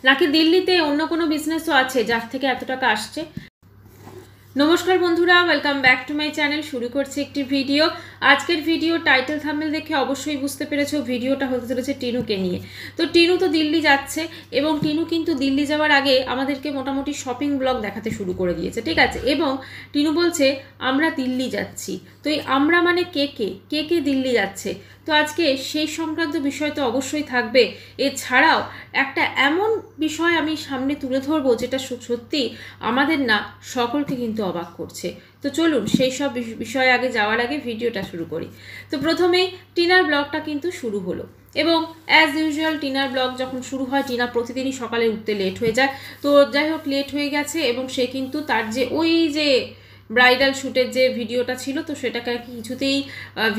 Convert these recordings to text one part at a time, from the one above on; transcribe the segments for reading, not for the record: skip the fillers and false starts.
নাকি দিল্লিতে অন্য কোনো বিজনেসও আছে যার থেকে এত টাকা আসছে? নমস্কার বন্ধুরা, welcome back to my channel. শুরু করছি একটি ভিডিও। আজকের ভিডিও টাইটেল থাম্বনেল দেখে অবশ্যই বুঝতে পেরেছো ভিডিওটা হতে চলেছে টিনুকে নিয়ে। তো টিনু তো দিল্লি যাচ্ছে এবং টিনু কিন্তু দিল্লি যাওয়ার আগে আমাদেরকে মোটামুটি শপিং ব্লগ দেখাতে শুরু করে দিয়েছে, ঠিক আছে। এবং টিনু বলছে আমরা দিল্লি যাচ্ছি। তো এই আমরা মানে কে কে কে দিল্লি যাচ্ছে, তো আজকে সেই সংক্রান্ত বিষয় তো অবশ্যই থাকবে। এছাড়াও একটা এমন বিষয় আমি সামনে তুলে ধরবো যেটা সত্যি আমাদের না সকলকে কিন্তু অবাক করছে। তো চলুন সেই সব বিষয়ে আগে যাওয়ার আগে ভিডিওটা শুরু করি। তো প্রথমেই টিনার ব্লগটা কিন্তু শুরু হলো এবং অ্যাজ ইউজুয়াল টিনার ব্লগ যখন শুরু হয়, টিনা প্রতিদিনই সকালে উঠতে লেট হয়ে যায়। তো যাই হোক, লেট হয়ে গেছে এবং সে কিন্তু তার যে ওই যে ব্রাইডাল শ্যুটের যে ভিডিওটা ছিল, তো সেটাকে কিছুতেই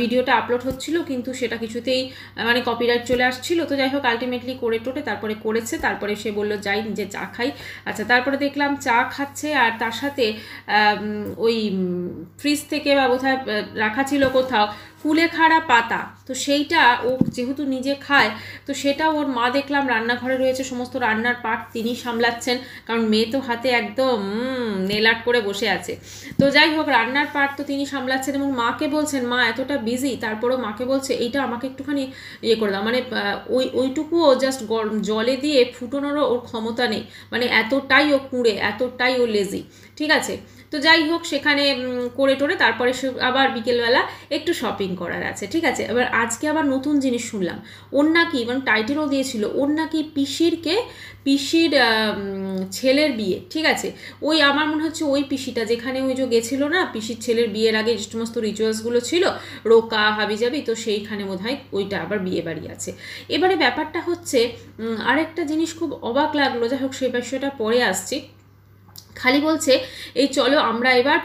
ভিডিওটা আপলোড হচ্ছিল, কিন্তু সেটা কিছুতেই মানে কপিরাইট চলে আসছিল। তো যাই হোক, আলটিমেটলি করে টোটে তারপরে করেছে। তারপরে সে বলল যাই নিজে চা খাই। আচ্ছা, তারপরে দেখলাম চা খাচ্ছে আর তার সাথে ওই ফ্রিজ থেকে বা বোধহয় রাখা ছিল কোথাও কুলেখাড়া পাতা, তো সেইটা ও যেহেতু নিজে খায়, তো সেটা ওর মা দেখলাম রান্নাঘরে রয়েছে, সমস্ত রান্নার পাট তিনি সামলাচ্ছেন, কারণ মেয়ে তো হাতে একদম নেল আর্ট করে বসে আছে। তো যাই হোক, রান্নার পাট তো তিনি সামলাচ্ছেন এবং মাকে বলছেন, মা এতটা বিজি, তারপরেও মাকে বলছে এইটা আমাকে একটুখানি ইয়ে করে দাও, মানে ওইটুকুও জাস্ট জলে দিয়ে ফুটোনোরও ওর ক্ষমতা নেই, মানে এতটাই ও কুঁড়ে, এতটাই ও লেজি, ঠিক আছে। তো যাই হোক, সেখানে করে টোরে তারপরে সে আবার বিকেলবেলা একটু শপিং করার আছে, ঠিক আছে। এবার আজকে আবার নতুন জিনিস শুনলাম, ওর নাকি মানে টাইটেলও দিয়েছিল, ওর নাকি পিসির ছেলের বিয়ে, ঠিক আছে। ওই আমার মনে হচ্ছে ওই পিসিটা যেখানে ওই যে গেছিলো না, পিসির ছেলের বিয়ের আগে যে সমস্ত রিচুয়ালসগুলো ছিল, রোকা হাবিজাবি, তো সেইখানে বোধহয় ওইটা আবার বিয়ে বাড়ি আছে। এবারে ব্যাপারটা হচ্ছে আরেকটা জিনিস খুব অবাক লাগলো, যাই হোক সেই বিষয়টা পরে আসছি। খালি বলছে এই চলো আমরা এবার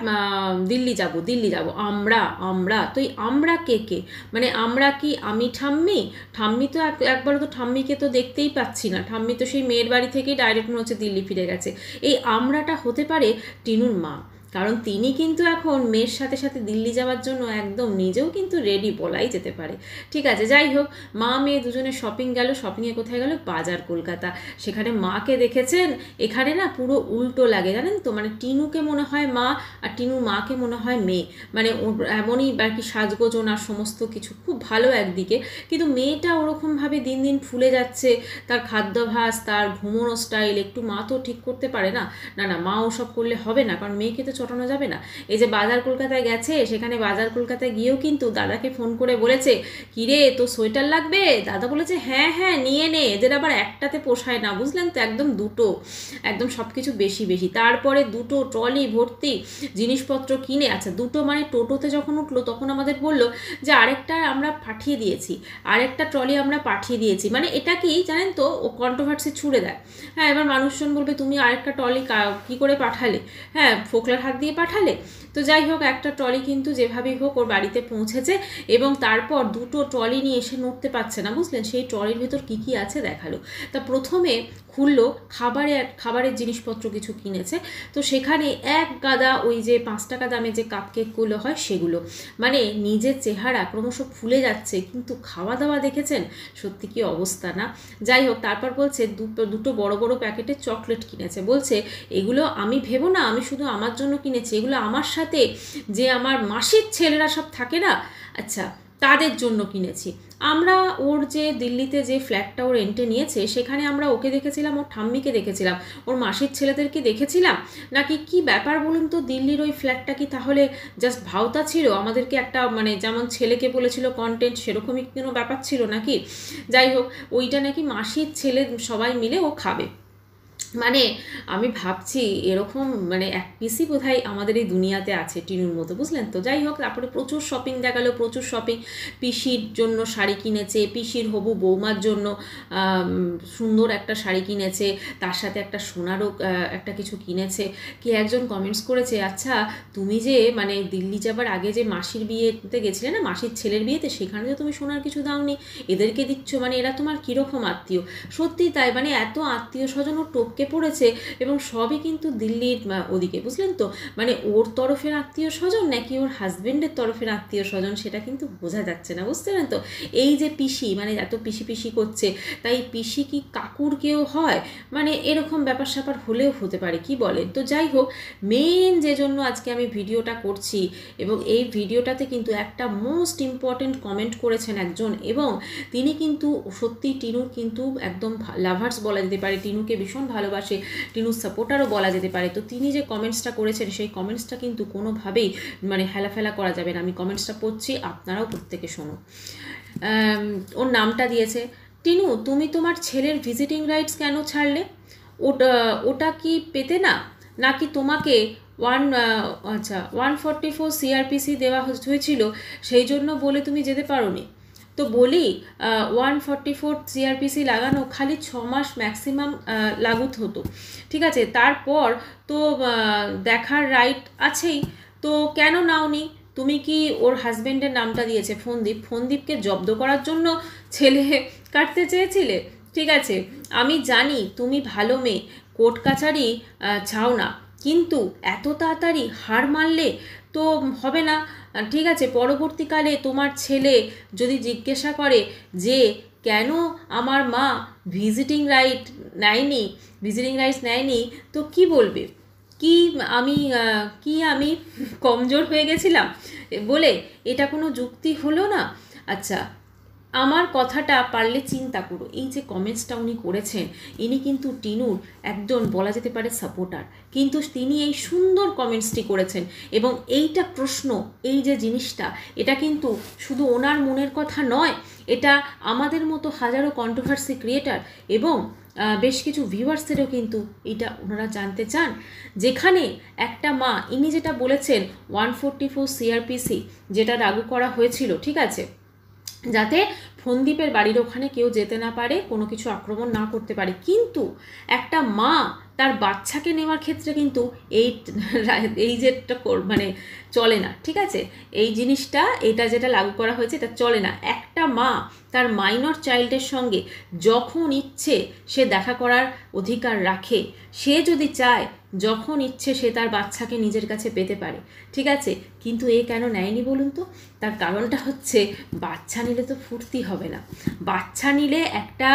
দিল্লি যাব আমরা আমরা তো এই আমরা কে মানে আমরা কি আমি ঠাম্মি ঠাম্মি তো একবারও তো ঠাম্মিকে তো দেখতেই পাচ্ছি না, ঠাম্মি তো সেই মেয়ের বাড়ি থেকেই ডাইরেক্ট মনে হচ্ছে দিল্লি ফিরে গেছে। এই আমরাটা হতে পারে টিনুর মা, কারণ তিনি কিন্তু এখন মেয়ের সাথে সাথে দিল্লি যাওয়ার জন্য একদম নিজেও কিন্তু রেডি বলাই যেতে পারে, ঠিক আছে। যাই হোক, মা মেয়ে দুজনে শপিং গেল। শপিংয়ে কোথায় গেল? বাজার কলকাতা। সেখানে মাকে দেখেছেন, এখানে না পুরো উল্টো লাগে জানেন তো, মানে টিনুকে মনে হয় মা আর টিনুর মাকে মনে হয় মেয়ে, মানে এমনই আর কি সাজগোজ ওনার সমস্ত কিছু খুব ভালো একদিকে, কিন্তু মেয়েটা ওরকমভাবে দিন দিন ফুলে যাচ্ছে, তার খাদ্যাভ্যাস, তার ঘুমোনো স্টাইল একটু মা তো ঠিক করতে পারে না। না না, মা ওসব করলে হবে না, কারণ মেয়েকে তো চটানো যাবে না। এই যে বাজার কলকাতায় গেছে, সেখানে বাজার কলকাতায় গিয়েও কিন্তু দাদাকে ফোন করে বলেছে, কিরে তো সোয়েটার লাগবে? দাদা বলেছে হ্যাঁ হ্যাঁ নিয়ে নে। এদের আবার একটাতে পোষায় না, বুঝলেন তো, একদম দুটো, একদম সব কিছু বেশি বেশি। তারপরে দুটো ট্রলি ভর্তি জিনিসপত্র কিনে, আচ্ছা দুটো মানে টোটোতে যখন উঠলো তখন আমাদের বললো যে আরেকটা আমরা পাঠিয়ে দিয়েছি, আরেকটা ট্রলি আমরা পাঠিয়ে দিয়েছি। মানে এটা কি জানেন তো, ও কন্ট্রোভার্সি ছুড়ে দেয়। হ্যাঁ, এবার মানুষজন বলবে তুমি আরেকটা ট্রলি কী করে পাঠালে? হ্যাঁ, ফোকলার হাত দিয়ে পাঠালে। তো যাই হোক, একটা ট্রলি কিন্তু যেভাবেই হোক ওর বাড়িতে পৌঁছেছে এবং তারপর দুটো ট্রলি নিয়ে এসে নড়তে পারছে না, বুঝলেন। সেই ট্রলির ভেতর কী কী আছে দেখালো। তা প্রথমে খুললো খাবারের জিনিসপত্র কিছু কিনেছে, তো সেখানে এক গাদা ওই যে 5 টাকা দামে যে কাপ কেকগুলো হয় সেগুলো, মানে নিজের চেহারা ক্রমশ ফুলে যাচ্ছে, কিন্তু খাওয়া দাওয়া দেখেছেন সত্যি কি অবস্থা না। যাই হোক, তারপর বলছে দুটো বড় বড় প্যাকেটের চকলেট কিনেছে, বলছে এগুলো আমি ভেবো না আমি শুধু আমার জন্য কিনেছি, এগুলো আমার সাথে যে আমার মাসির ছেলেরা সব থাকে না, আচ্ছা তাদের জন্য কিনেছি। আমরা ওর যে দিল্লিতে যে ফ্ল্যাটটা ওর রেন্টে নিয়েছে, সেখানে আমরা ওকে দেখেছিলাম, ওর ঠাম্মিকে দেখেছিলাম, ওর মাসির ছেলেদেরকে দেখেছিলাম নাকি কি ব্যাপার বলুন তো? দিল্লির ওই ফ্ল্যাটটা কি তাহলে জাস্ট ভাওতা ছিল, আমাদেরকে একটা মানে যেমন ছেলেকে বলেছিল কন্টেন্ট, সেরকমই কোনো ব্যাপার ছিল নাকি? যাই হোক, ওইটা নাকি মাসির ছেলে সবাই মিলে ও খাবে। মানে আমি ভাবছি এরকম মানে এক পিসই বোধহয় আমাদের এই দুনিয়াতে আছে টিনুর মতো, বুঝলেন তো। যাই হোক, তারপরে প্রচুর শপিং দেখালো, প্রচুর শপিং। পিসির জন্য শাড়ি কিনেছে, পিসির হবু বৌমার জন্য সুন্দর একটা শাড়ি কিনেছে, তার সাথে একটা সোনারও একটা কিছু কিনেছে। কি একজন কমেন্টস করেছে, আচ্ছা তুমি যে মানে দিল্লি যাবার আগে যে মাসির বিয়েতে গেছিলে না, মাসির ছেলের বিয়েতে, সেখানে যে তুমি সোনার কিছু দাওনি, এদেরকে দিচ্ছ, মানে এরা তোমার কীরকম আত্মীয়? সত্যি তাই, মানে এত আত্মীয় স্বজন ও টপকে পড়েছে এবং সবই কিন্তু দিল্লির ওদিকে, বুঝলেন তো? মানে ওর তরফের আত্মীয় স্বজন নাকি ওর হাজব্যান্ডের তরফের আত্মীয় স্বজন সেটা কিন্তু বোঝা যাচ্ছে না, বুঝতে পারেন তো? এই যে পিসি, মানে এত পিসি পিসি করছে, তাই পিসি কি কাকুর কেউ হয়? মানে এরকম ব্যাপার স্যাপার হলেও হতে পারে, কি বলেন? তো যাই হোক, মেন যে জন্য আজকে আমি ভিডিওটা করছি, এবং এই ভিডিওটাতে কিন্তু একটা মোস্ট ইম্পর্টেন্ট কমেন্ট করেছেন একজন, এবং তিনি কিন্তু সত্যি টিনুর কিন্তু একদম লাভার্স বলা যেতে পারে, টিনুকে ভীষণ ভালোবাসে, টিনুর সাপোর্টারও বলা যেতে পারে। তো তিনি যে কমেন্টসটা করেছেন সেই কমেন্টসটা কিন্তু কোনোভাবেই মানে হেলাফেলা করা যাবে না। আমি কমেন্টসটা পড়ছি, আপনারাও প্রত্যেকে শোনো। ওর নামটা দিয়েছে, টিনু তুমি তোমার ছেলের ভিজিটিং রাইটস কেন ছাড়লে? ওটা কি পেতে না, নাকি তোমাকে 144 CRPC দেওয়া হয়েছিল সেই জন্য বলে তুমি যেতে পারোনি? তো বলি 144 CRPC লাগানো খালি 6 মাস ম্যাক্সিমাম লাগুত হতো, ঠিক আছে? তারপর তো দেখার রাইট আছেই, তো কেন নাওনি? তুমি কি ওর হাজব্যান্ডের নামটা দিয়েছে ফোনদীপকে জব্দ করার জন্য ছেলে কাটতে চেয়েছিলে? ঠিক আছে, আমি জানি তুমি ভালো মেয়ে, কোর্ট কাছারি চাও না, কিন্তু এত তাড়াতাড়ি হার মানলে তো হবে না। ঠিক আছে, পরবর্তীকালে তোমার ছেলে যদি জিজ্ঞাসা করে যে কেন আমার মা ভিজিটিং রাইটস নেয়নি, তো কি বলবে? আমি কমজোর হয়ে গেছিলাম বলে? এটা কোনো যুক্তি হলো না। আচ্ছা, আমার কথাটা পারলে চিন্তা করো। এই যে কমেন্টসটা উনি করেছেন, ইনি কিন্তু টিনুর একজন বলা যেতে পারে সাপোর্টার, কিন্তু তিনি এই সুন্দর কমেন্টসটি করেছেন, এবং এইটা প্রশ্ন, এই যে জিনিসটা, এটা কিন্তু শুধু ওনার মনের কথা নয়, এটা আমাদের মতো হাজারো কন্ট্রোভার্সি ক্রিয়েটার এবং বেশ কিছু ভিউয়ার্সেরও কিন্তু এটা ওনারা জানতে চান। যেখানে একটা মা, ইনি যেটা বলেছেন 144 CRPC যেটা লাগু করা হয়েছিল, ঠিক আছে, যাতে ফোনদীপের বাড়ির ওখানে কেউ যেতে না পারে, কোনো কিছু আক্রমণ না করতে পারে, কিন্তু একটা মা তার বাচ্চাকে নেওয়ার ক্ষেত্রে কিন্তু এই যেটা মানে চলে না, ঠিক আছে? এই জিনিসটা, এটা যেটা লাগু করা হয়েছে এটা চলে না। একটা মা তার মাইনর চাইল্ডের সঙ্গে যখন ইচ্ছে সে দেখা করার অধিকার রাখে, সে যদি চায় যখন ইচ্ছে সে তার বাচ্চাকে নিজের কাছে পেতে পারে, ঠিক আছে? কিন্তু এ কেন নেয়নি বলুন তো? তার কারণটা হচ্ছে, বাচ্চা নিলে তো ফুর্তি হবে না। বাচ্চা নিলে একটা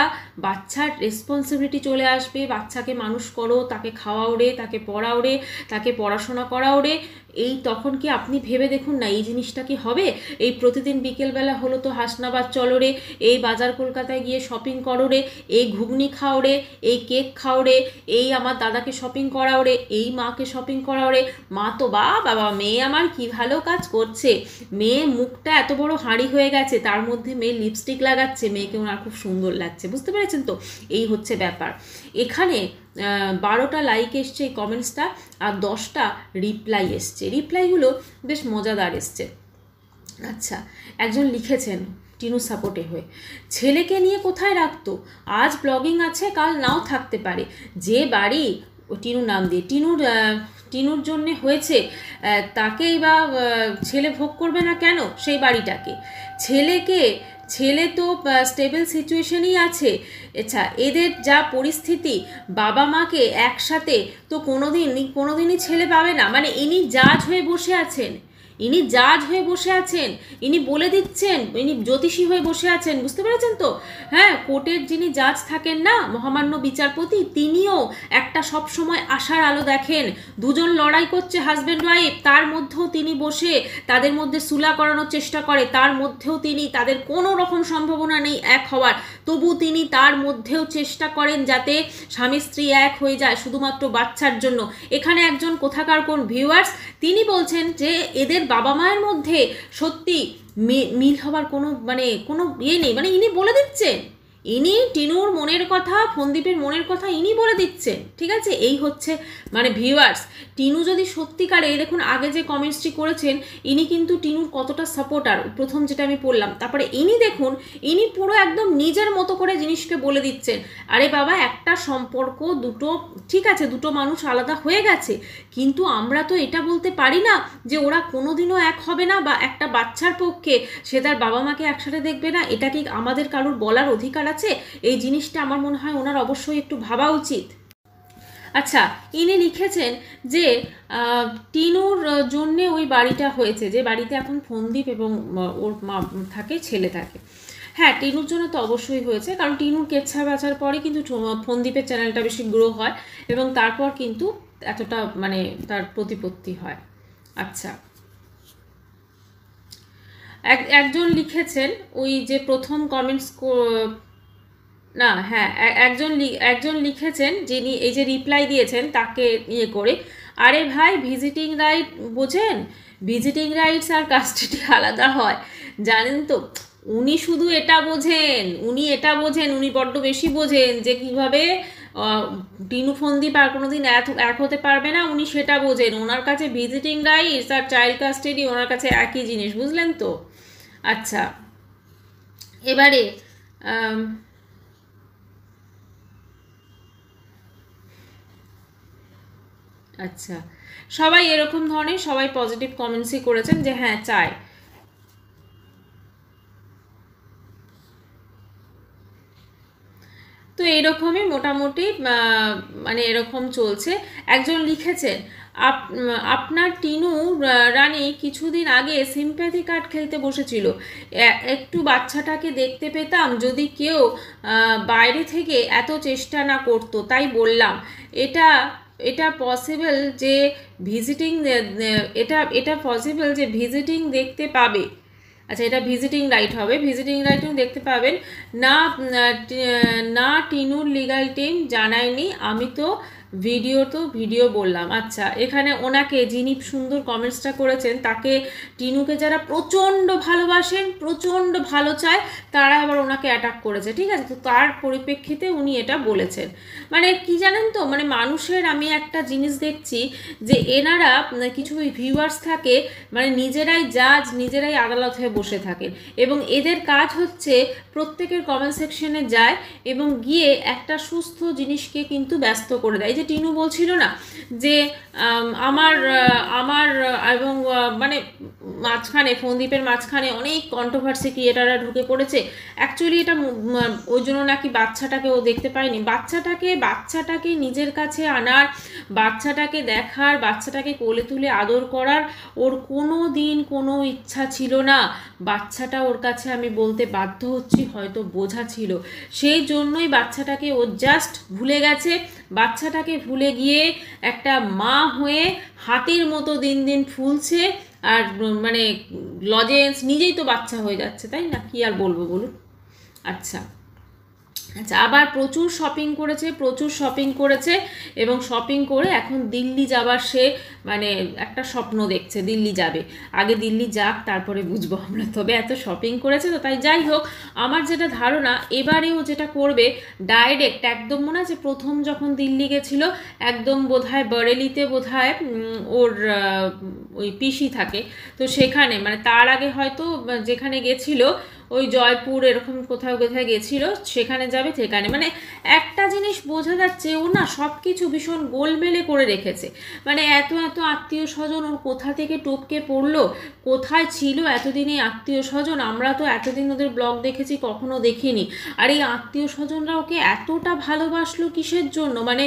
বাচ্চার রেসপন্সিবিলিটি চলে আসবে, বাচ্চাকে মানুষ করো, তাকে খাওয়াও রে, তাকে পড়াও রে, তাকে পড়াশোনা করাও রে। এই তখন কি আপনি ভেবে দেখুন না এই জিনিসটা কি হবে? এই প্রতিদিন বিকেলবেলা হলো তো হাসনাবাদ চলো রে, এই বাজার কলকাতায় গিয়ে শপিং করো রে, এই ঘুগনি খাও রে, এই কেক খাও রে, এই আমার দাদাকে শপিং করাও রে, এই মাকে শপিং করাও রে। মা তো বাবা, মেয়ে আমার কি ভালো কাজ করছে, মেয়ে মুখটা এত বড় হাঁড়ি হয়ে গেছে, তার মধ্যে মেয়ে লিপস্টিক লাগাচ্ছে, মেয়েকে ওনার খুব সুন্দর লাগছে, বুঝতে পেরেছেন তো? এই হচ্ছে ব্যাপার। এখানে 12টা লাইক এসছে এই কমেন্টসটা, আর 10টা রিপ্লাই এসছে। রিপ্লাইগুলো বেশ মজাদার এসছে। আচ্ছা, একজন লিখেছেন টিনু সাপোর্টে হয়ে, ছেলেকে নিয়ে কোথায় রাখতো? আজ ব্লগিং আছে, কাল নাও থাকতে পারে। যে বাড়ি টিনু নাম দিয়ে টিনুর জন্যে হয়েছে, তাকেই বা ছেলে ভোগ করবে না কেন সেই বাড়িটাকে? ছেলে তো স্টেবল সিচুয়েশনেই আছে। আচ্ছা, এদের যা পরিস্থিতি, বাবা মাকে একসাথে তো কোনোদিনই ছেলে পাবে না। মানে ইনি জাজ হয়ে বসে আছেন, ইনি বলে দিচ্ছেন, ইনি জ্যোতিষী হয়ে বসে আছেন, বুঝতে পেরেছেন তো? হ্যাঁ, কোর্টের যিনি জাজ থাকেন না, মহামান্য বিচারপতি, তিনিও একটা সব সময় আশার আলো দেখেন। দুজন লড়াই করছে হাজব্যান্ড ওয়াইফ, তার মধ্যেও তিনি বসে তাদের মধ্যে সুলা করানোর চেষ্টা করে, তার মধ্যেও তাদের কোনো রকম সম্ভাবনা নেই এক হওয়ার, তবু তিনি তার মধ্যেও চেষ্টা করেন যাতে স্বামী স্ত্রী এক হয়ে যায় শুধুমাত্র বাচ্চার জন্য। এখানে একজন কোথাকার কোন ভিউয়ার্স তিনি বলছেন যে এদের বাবা মায়ের মধ্যে সত্যি মিল হবার কোনো ইয়ে নেই। মানে ইনি বলে দিচ্ছেন, ইনি টিনুর মনের কথা, ফোনদীপের মনের কথা ইনি বলে দিচ্ছেন, ঠিক আছে? এই হচ্ছে ভিউয়ার্স। টিনু যদি সত্যিকারে, দেখুন আগে যে কমেন্টসটি করেছেন, ইনি কিন্তু টিনুর কতটা সাপোর্টার, প্রথম যেটা আমি পড়লাম, তারপরে ইনি দেখুন, ইনি পুরো একদম নিজের মতো করে জিনিসকে বলে দিচ্ছেন। আরে বাবা, একটা সম্পর্ক ঠিক আছে, দুটো মানুষ আলাদা হয়ে গেছে, কিন্তু আমরা তো এটা বলতে পারি না যে ওরা কোনোদিনও এক হবে না, বা একটা বাচ্চার পক্ষে সে তার বাবা মাকে একসাথে দেখবে না। এটা কি আমাদের কারোর বলার অধিকার আছে? এই জিনিসটা আমার মনে হয় ওনার অবশ্যই একটু ভাবা উচিত। আচ্ছা, ইনি লিখেছেন যে টিনুর জন্যে ওই বাড়িটা হয়েছে, যে বাড়িতে এখন ফোনদীপ এবং ওর মা থাকে, ছেলে থাকে। হ্যাঁ, টিনুর জন্য তো অবশ্যই হয়েছে, কারণ টিনুর কেচ্ছা বাঁচার পরে কিন্তু ফোনদীপের চ্যানেলটা বেশি গ্রো হয় এবং তারপর কিন্তু এতটা মানে তার প্রতিপত্তি হয়। আচ্ছা, একজন লিখেছেন ওই যে প্রথম কমেন্টস, না হ্যাঁ, একজন লিখেছেন যিনি এই যে রিপ্লাই দিয়েছেন তাকে ইয়ে করে, আরে ভাই ভিজিটিং রাইট বোঝেন, ভিজিটিং রাইটস আর কাস্টডি আলাদা হয় জানেন তো। উনি শুধু এটা বোঝেন, উনি বড্ড বেশি বোঝেন যে কীভাবে টিনু ফোনদীপ আর কোনোদিন এক হতে পারবে না, উনি সেটা বোঝেন। ওনার কাছে ভিজিটিং রাইটস আর চাইল্ড কাস্টাডি ওনার কাছে একই জিনিস, বুঝলেন তো। আচ্ছা, এবারে আচ্ছা, সবাই এরকম ধরনের সবাই পজিটিভ কমেন্টসই করেছেন যে হ্যাঁ চায়। তো এইরকমই মোটামুটি মানে এরকম চলছে। একজন লিখেছেন, আপনার টিনু রানী কিছুদিন আগে সিম্প্যাথি কার্ড খেলতে বসেছিল, একটু বাচ্চাটাকে দেখতে পেতাম যদি কেউ বাইরে থেকে এত চেষ্টা না করতো, তাই বললাম। এটা পসিবল যে ভিজিটিং দেখতে পাবে। আচ্ছা, এটা ভিজিটিং রাইট হবে, ভিজিটিং রাইটও দেখতে পাবেন না। না, টিনুর লিগাল টিম জানায়নি, আমি তো ভিডিও বললাম। আচ্ছা, এখানে ওনাকে যিনি সুন্দর কমেন্টসটা করেছেন তাকে টিনুকে যারা প্রচণ্ড ভালোবাসেন, প্রচণ্ড ভালো চায়, তারা আবার ওনাকে অ্যাটাক করেছে, ঠিক আছে। তো তার পরিপ্রেক্ষিতে উনি এটা বলেছেন। মানে কি জানেন তো, মানে মানুষের আমি একটা জিনিস দেখছি যে এনারা কিছু ভিউয়ার্স থাকে, মানে নিজেরাই জাজ, নিজেরাই আদালত হয়ে বসে থাকেন এবং এদের কাজ হচ্ছে প্রত্যেকের কমেন্ট সেকশনে যায় এবং গিয়ে একটা সুস্থ জিনিসকে কিন্তু ব্যস্ত করে দেয়। যে টিনু বলছিল না যে আমার এবং মানে মাঝখানে ফোনদীপের মাঝখানে অনেক কন্ট্রোভার্সি ক্রিয়েটাররা ঢুকে পড়েছে, অ্যাকচুয়ালি এটা ওই জন্য নাকি বাচ্চাটাকে ও দেখতে পায়নি। বাচ্চাটাকে নিজের কাছে আনার, বাচ্চাটাকে দেখার, বাচ্চাটাকে কোলে তুলে আদর করার ওর কোনো দিন কোনো ইচ্ছা ছিল না। বাচ্চাটা ওর কাছে, আমি বলতে বাধ্য হচ্ছি, হয়তো বোঝা ছিল, সেই জন্যই বাচ্চাটাকে ও জাস্ট ভুলে গেছে। বাচ্চাটাকে ভুলে গিয়ে একটা মা হয়ে হাতির মতো দিন দিন ফুলছে আর মানে লজেন্স নিজেই তো বাচ্চা হয়ে যাচ্ছে, তাই না? কি আর বলবো বলুন। আচ্ছা, আবার প্রচুর শপিং করেছে এবং শপিং করে এখন দিল্লি যাবার সে মানে একটা স্বপ্ন দেখছে, দিল্লি যাবে। আগে দিল্লি যাক, তারপরে বুঝবো আমরা। তবে এত শপিং করেছে তো তাই। যাই হোক, আমার যেটা ধারণা এবারেও যেটা করবে ডাইরেক্ট একদম, মনে আছে প্রথম যখন দিল্লি গেছিল একদম বোধহয় বরেলিতে বোধহয় ওর ওই পিসি থাকে, তো সেখানে মানে তার আগে হয়তো যেখানে গেছিল ওই জয়পুর এরকম কোথাও গেছিল, সেখানে যাবে। সেখানে মানে একটা জিনিস বোঝা যাচ্ছে ও না সব কিছু ভীষণ গোলমেলে করে রেখেছে। মানে এত আত্মীয় স্বজন ওর কোথা থেকে টপকে পড়লো, কোথায় ছিল এতদিনে আত্মীয় স্বজন? আমরা তো এতদিন ওদের ব্লগ দেখেছি, কখনো দেখিনি। আর এই আত্মীয় স্বজনরা ওকে এতটা ভালোবাসলো কিসের জন্য? মানে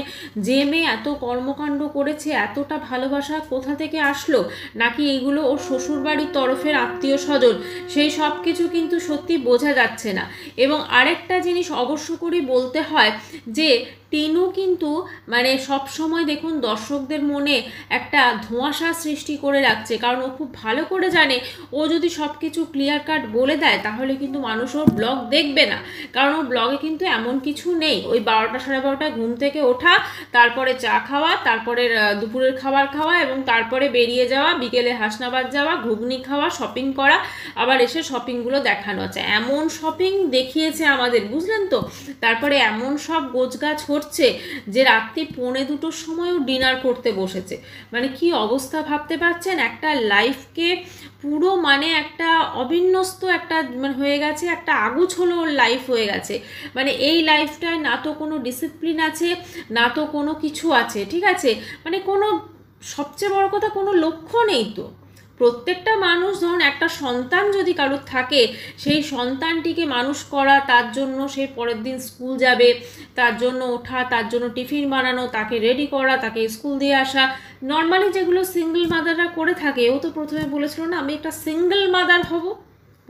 যে মেয়ে এত কর্মকাণ্ড করেছে, এতটা ভালোবাসা কোথা থেকে আসলো? নাকি এগুলো ওর শ্বশুরবাড়ির তরফের আত্মীয় স্বজন? সেই সব কিছু কিন্তু সত্যি বোঝা যাচ্ছে না। এবং আরেকটা জিনিস অবশ্য করে বলতে হয় যে টিনু কিন্তু মানে সব সময় দেখুন দর্শকদের মনে একটা ধোঁয়াশা সৃষ্টি করে রাখছে, কারণ ও খুব ভালো করে জানে ও যদি সব কিছু ক্লিয়ার কাট বলে দেয় তাহলে কিন্তু মানুষ ওর ব্লগ দেখবে না। কারণ ওর ব্লগে কিন্তু এমন কিছু নেই, ওই 12টা সাড়ে 12টায় ঘুম থেকে ওঠা, তারপরে চা খাওয়া, তারপরে দুপুরের খাবার খাওয়া এবং তারপরে বেরিয়ে যাওয়া, বিকেলে হাসনাবাদ যাওয়া, ঘুগনি খাওয়া, শপিং করা, আবার এসে শপিংগুলো দেখানো আছে। এমন শপিং দেখিয়েছে আমাদের, বুঝলেন তো। তারপরে এমন সব গোছগাছ হচ্ছে যে রাত্রি 1:45-র সময়ও ডিনার করতে বসেছে। মানে কি অবস্থা ভাবতে পারছেন? একটা লাইফকে পুরো মানে একটা অবিন্যস্ত একটা মানে হয়ে গেছে, একটা আগুছলো ওর লাইফ হয়ে গেছে। মানে এই লাইফটায় না তো কোনো ডিসিপ্লিন আছে, না তো কোনো কিছু আছে, ঠিক আছে। মানে কোনো, সবচেয়ে বড় কথা, কোনো লক্ষ্য নেই তো। প্রত্যেকটা মানুষ ধরুন একটা সন্তান যদি কারোর থাকে, সেই সন্তানটিকে মানুষ করা, তার জন্য সে পরের দিন স্কুল যাবে, তার জন্য ওঠা, তার জন্য টিফিন বানানো, তাকে রেডি করা, তাকে স্কুল দিয়ে আসা, নর্মালি যেগুলো সিঙ্গেল মাদাররা করে থাকে। ও তো প্রথমে বলেছিল না আমি একটা সিঙ্গেল মাদার হব,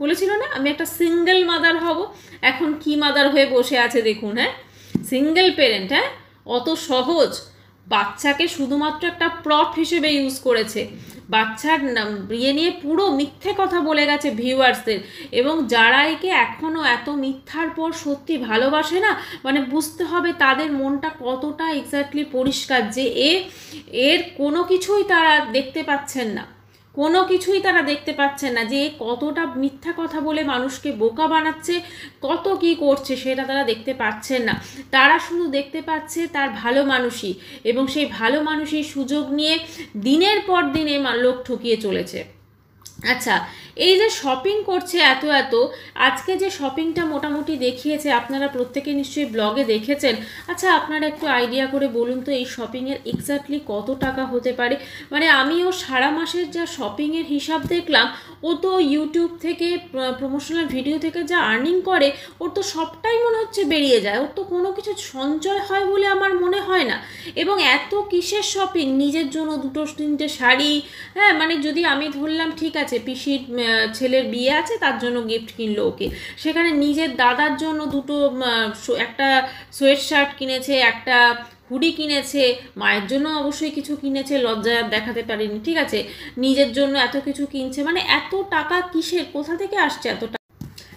বলেছিল না আমি একটা সিঙ্গেল মাদার হব। এখন কি মাদার হয়ে বসে আছে দেখুন। হ্যাঁ, সিঙ্গেল পেরেন্ট। হ্যাঁ, অত সহজ। বাচ্চাকে শুধুমাত্র একটা প্রপ হিসেবে ইউজ করেছে, বাচ্চার বিয়ে নিয়ে পুরো মিথ্যে কথা বলে গেছে ভিউয়ার্সদের। এবং যারা একে এখনও এত মিথ্যার পর সত্যি ভালোবাসে না, মানে বুঝতে হবে তাদের মনটা কতটা এক্স্যাক্টলি পরিষ্কার, যে এর কোনো কিছুই তারা দেখতে পাচ্ছেন না, কোনো কিছুই তারা দেখতে পাচ্ছেন না যে কতটা মিথ্যা কথা বলে মানুষকে বোকা বানাচ্ছে, কত কি করছে সেটা তারা দেখতে পাচ্ছেন না। তারা শুধু দেখতে পাচ্ছে তার ভালো মানুষই, এবং সেই ভালো মানুষই সুযোগ নিয়ে দিনের পর দিন এই লোক ঠকিয়ে চলেছে। আচ্ছা, এই যে শপিং করছে এত আজকে যে শপিংটা মোটামুটি দেখিয়েছে, আপনারা প্রত্যেকে নিশ্চয়ই ব্লগে দেখেছেন। আচ্ছা, আপনারা একটু আইডিয়া করে বলুন তো এই শপিংয়ের এক্স্যাক্টলি কত টাকা হতে পারে? মানে আমিও সারা মাসের যা শপিংয়ের হিসাব দেখলাম, ও তো ইউটিউব থেকে প্রমোশনাল ভিডিও থেকে যা আর্নিং করে, ওর তো সবটাই মনে হচ্ছে বেরিয়ে যায়, ওর তো কোনো কিছু সঞ্চয় হয় বলে আমার মনে হয় না। এবং এত কিসের শপিং? নিজের জন্য 2-3টে শাড়ি, হ্যাঁ, মানে যদি আমি ধরলাম ঠিক আছে পিসির ছেলের বিয়ে আছে তার জন্য গিফট কিনলো ওকে, সেখানে নিজের দাদার জন্য একটা সোয়েট শার্ট কিনেছে, একটা হুডি কিনেছে, মায়ের জন্য অবশ্যই কিছু কিনেছে, লজ্জা দেখাতে পারিনি, ঠিক আছে, নিজের জন্য এত কিছু কিনছে। মানে এত টাকা কিসের, কোথা থেকে আসছে এত টাকা?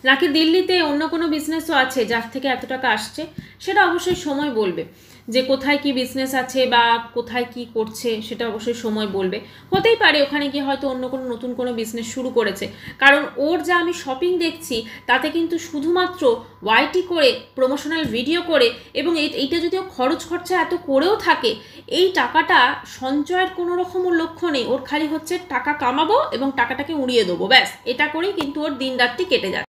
নাকি দিল্লিতে অন্য কোনো বিজনেসও আছে যার থেকে এত টাকা আসছে? সেটা অবশ্যই সময় বলবে যে কোথায় কি বিজনেস আছে বা কোথায় কি করছে, সেটা অবশ্যই সময় বলবে। হতেই পারে ওখানে গিয়ে হয়তো অন্য কোনো নতুন কোনো বিজনেস শুরু করেছে, কারণ ওর যা আমি শপিং দেখছি তাতে কিন্তু শুধুমাত্র ওয়াইটি করে, প্রমোশনাল ভিডিও করে, এবং এইটা যদি ও খরচ খরচা এত করেও থাকে, এই টাকাটা সঞ্চয়ের কোনো রকম লক্ষ্য নেই, ওর খালি হচ্ছে টাকা কামাবো এবং টাকাটাকে উড়িয়ে দেবো, ব্যাস, এটা করেই কিন্তু ওর দিন রাত্রি কেটে যাচ্ছে।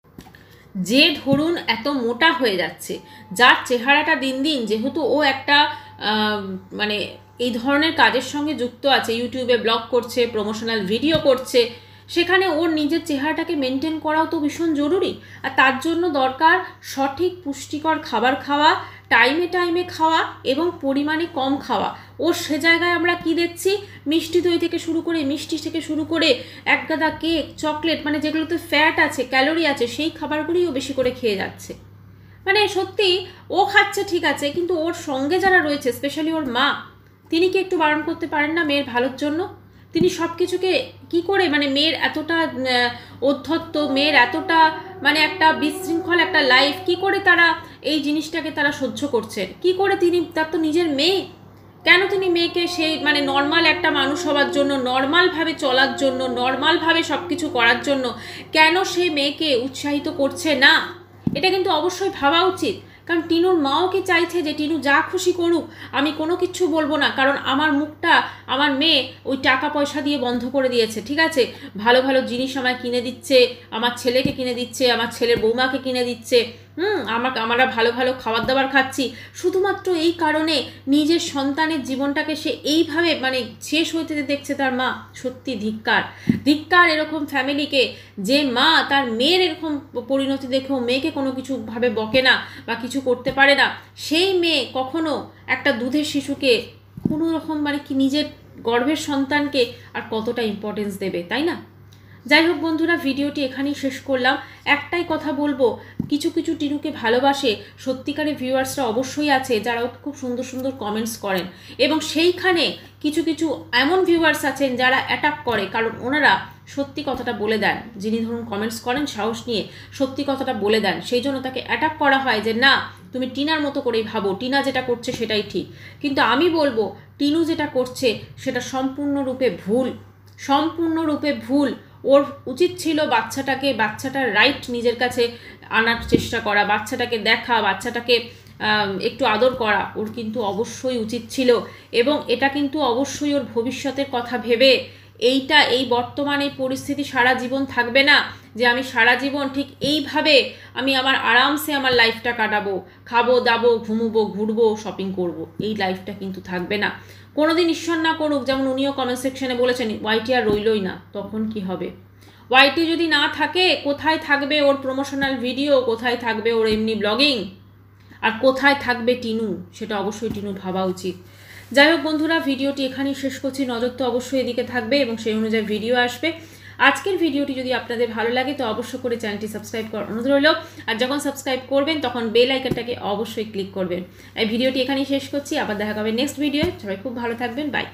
যে ধরুন এত মোটা হয়ে যাচ্ছে, যার চেহারাটা দিন দিন, যেহেতু ও একটা মানে এই ধরনের কাজের সঙ্গে যুক্ত আছে, ইউটিউবে ব্লগ করছে, প্রমোশনাল ভিডিও করছে, সেখানে ওর নিজের চেহারাটাকে মেনটেন করাও তো ভীষণ জরুরি। আর তার জন্য দরকার সঠিক পুষ্টিকর খাবার খাওয়া, টাইমে টাইমে খাওয়া এবং পরিমাণে কম খাওয়া। ওর সে জায়গায় আমরা কি দেখছি, মিষ্টি দই থেকে শুরু করে, মিষ্টি থেকে শুরু করে একগাদা কেক, চকলেট, মানে যেগুলোতে ফ্যাট আছে, ক্যালোরি আছে, সেই খাবারগুলোই ও বেশি করে খেয়ে যাচ্ছে। মানে সত্যি ও খাচ্ছে ঠিক আছে, কিন্তু ওর সঙ্গে যারা রয়েছে, স্পেশালি ওর মা, তিনি কি একটু বারণ করতে পারেন না মেয়ের ভালোর জন্য? তিনি সব কিছুকে কী করে, মানে মেয়ের এতটা অধ্যত্ত, মেয়ের এতটা মানে একটা বিশৃঙ্খল একটা লাইফ, কি করে তারা এই জিনিসটাকে তারা সহ্য করছেন? কি করে তিনি, তার তো নিজের মেয়ে, কেন তিনি মেয়েকে সেই মানে নর্মাল একটা মানুষ হওয়ার জন্য, নর্মালভাবে চলার জন্য, নর্মালভাবে সব কিছু করার জন্য কেন সেই মেয়েকে উৎসাহিত করছে না? এটা কিন্তু অবশ্যই ভাবা উচিত। কারণ টিনুর মাও কি চাইছে যে টিনু যা খুশি করুক, আমি কোনো কিছু বলবো না, কারণ আমার মুখটা আমার মেয়ে ওই টাকা পয়সা দিয়ে বন্ধ করে দিয়েছে, ঠিক আছে, ভালো ভালো জিনিস আমায় কিনে দিচ্ছে, আমার ছেলেকে কিনে দিচ্ছে, আমার ছেলের বৌমাকে কিনে দিচ্ছে, আমরা ভালো ভালো খাবার দাবার খাচ্ছি, শুধুমাত্র এই কারণে নিজের সন্তানের জীবনটাকে সে এইভাবে মানে শেষ হইতে দেখছে তার মা। সত্যি ধিক্কার, ধিক্কার এরকম ফ্যামিলিকে, যে মা তার মেয়ের এরকম পরিণতি দেখেও মেয়েকে কোনো কিছু ভাবে বকে না বা কিছু করতে পারে না। সেই মেয়ে কখনো একটা দুধের শিশুকে কোনো রকম মানে কি নিজের গর্ভের সন্তানকে আর কতটা ইম্পর্টেন্স দেবে, তাই না? যাই হোক বন্ধুরা, ভিডিওটি এখানেই শেষ করলাম। একটাই কথা বলবো, কিছু কিছু টিনুকে ভালোবাসে সত্যিকারের ভিউয়ার্সরা অবশ্যই আছে, যারা খুব সুন্দর সুন্দর কমেন্টস করেন, এবং সেইখানে কিছু কিছু এমন ভিউয়ার্স আছেন যারা অ্যাটাক করে, কারণ ওনারা সত্যি কথাটা বলে দেন। যিনি ধরুন কমেন্টস করেন সাহস নিয়ে সত্যি কথাটা বলে দেন, সেই জন্য তাকে অ্যাটাক করা হয় যে না তুমি টিনার মতো করেই ভাবো, টিনা যেটা করছে সেটাই ঠিক। কিন্তু আমি বলবো টিনু যেটা করছে সেটা সম্পূর্ণরূপে ভুল, সম্পূর্ণরূপে ভুল। ওর উচিত ছিল বাচ্চাটার রাইট নিজের কাছে আনার চেষ্টা করা, বাচ্চাটাকে দেখা, বাচ্চাটাকে একটু আদর করা ওর কিন্তু অবশ্যই উচিত ছিল। এবং এটা কিন্তু অবশ্যই ওর ভবিষ্যতের কথা ভেবে এই বর্তমান এই পরিস্থিতি সারা জীবন থাকবে না, যে আমি সারা জীবন ঠিক এইভাবে আমি আমার আরামসে আমার লাইফটা কাটাবো, খাবো দাবো ঘুমবো ঘুরবো শপিং করব, এই লাইফটা কিন্তু থাকবে না। কোনোদিন ঈশ্বর না করুক, যেমন উনিও কমেন্ট সেকশনে বলেছেন ওয়াইটি আর রইলই না, তখন কি হবে? ওয়াইটি যদি না থাকে, কোথায় থাকবে ওর প্রমোশনাল ভিডিও, কোথায় থাকবে ওর এমনি ব্লগিং, আর কোথায় থাকবে টিনু? সেটা অবশ্যই টিনু ভাবা উচিত। যাই হোক বন্ধুরা, ভিডিওটি এখানেই শেষ করছি। নজর তো অবশ্যই এদিকে থাকবে এবং সেই অনুযায়ী ভিডিও আসবে। আজকের ভিডিওটি যদি আপনাদের ভালো লাগে তো অবশ্যই করে চ্যানেলটি সাবস্ক্রাইব করার অনুরোধ রইল। আর যখন সাবস্ক্রাইব করবেন তখন বেল আইকনটাকে অবশ্যই ক্লিক করবেন। এই ভিডিওটি এখানেই শেষ করছি, আবার দেখা হবে নেক্সট ভিডিও। সবাই খুব ভালো থাকবেন, বাই।